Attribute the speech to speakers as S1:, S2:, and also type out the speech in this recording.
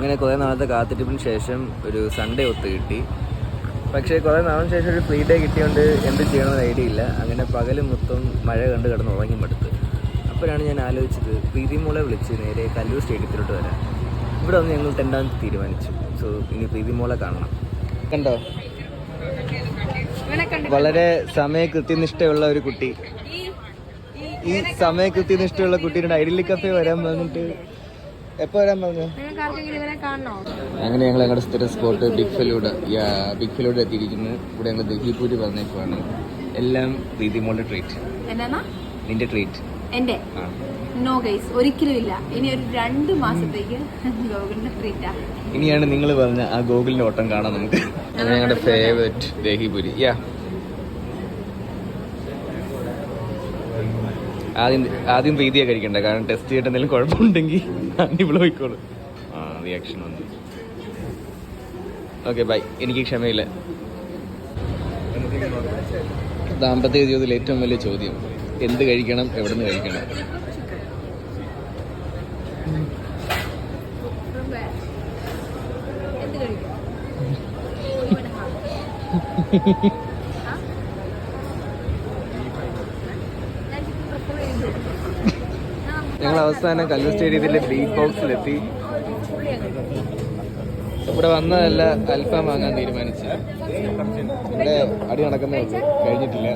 S1: അങ്ങനെ കുറേ നാളത്തെ കാത്തിരിപ്പിന് ശേഷം ഒരു സൺഡേ ഒത്ത് കിട്ടി. പക്ഷേ കുറേ നാളിന് ശേഷം ഒരു ഫ്രീ ഡേ കിട്ടിയതുകൊണ്ട് എന്ത് ചെയ്യണമെന്ന് ഐഡിയ ഇല്ല. അങ്ങനെ പകൽ മൊത്തം മഴ കണ്ട് കിടന്ന് ഉറങ്ങി മടുത്ത്. അപ്പോഴാണ് ഞാൻ ആലോചിച്ചത് പ്രീതി മോളെ വിളിച്ച് നേരെ കല്ലൂർ സ്റ്റേഡിയത്തിലോട്ട് വരാം. ഇവിടെ വന്ന് ഞങ്ങൾ തെണ്ടാൻ തീരുമാനിച്ചു. സോ ഇനി പ്രീതി മോളെ കാണണം. കണ്ടോ, വളരെ സമയകൃത്യനിഷ്ഠയുള്ള ഒരു കുട്ടി. ഈ സമയകൃത്യനിഷ്ഠയുള്ള കുട്ടീനോട് ഐഡിയൽ കഫേ വരാൻ പറഞ്ഞിട്ട് എപ്പോൾ വരാൻ പറഞ്ഞു? അങ്ങനെ ഞങ്ങൾ ഞങ്ങളുടെ സ്ഥിരം സ്പോട്ട് ബിഗ് ഫെലൂഡ് എത്തിയിരിക്കുന്നു. ഇവിടെ ഞങ്ങൾ ദഹിപൂരി പറഞ്ഞേക്കുവാണ്. എല്ലാം പ്രീതി മോളുടെ ട്രീറ്റ്. നിന്റെ ട്രീറ്റ്
S2: എന്റെ നോ ഗൈസ്, ഒരിക്കലും ഇല്ല. ഇനി ഒരു 2 മാസത്തേക്ക് ഗോകുലിന്റെ ട്രീറ്റാ.
S1: ഇനിയാണ് നിങ്ങൾ പറഞ്ഞ ആ ഗോകുലിന്റെ ഓട്ടം കാണാം നമുക്ക്. ഞങ്ങളുടെ ഫേവറേറ്റ് ദഹിപൂരി. ആദ്യം പ്രീതിയെ കഴിക്കണ്ട, കാരണം ടെസ്റ്റ് ചെയ്തിട്ട് എന്തെങ്കിലും കുഴപ്പമുണ്ടെങ്കിൽ ഇവിടെ പോയിക്കോളൂ. റിയാക്ഷൻ വന്നു. Okay bye. എനിക്ക് ക്ഷമയില്ല. ദാമ്പത്യ ജീവിതത്തിൽ ഏറ്റവും വലിയ ചോദ്യം, എന്ത് കഴിക്കണം, എവിടെ നിന്ന് കഴിക്കണം? ഞങ്ങൾ അവസാനം കല്ലൂർ സ്റ്റേഡിയത്തിലെ ബീച്ച് ബോക്സിലെത്തി. ഇവിടെ വന്നതല്ല, അൽഫാം വാങ്ങാൻ തീരുമാനിച്ചു. ഇവിടെ അടി നടക്കുന്നേ ഉള്ളൂ, കഴിഞ്ഞിട്ടില്ല.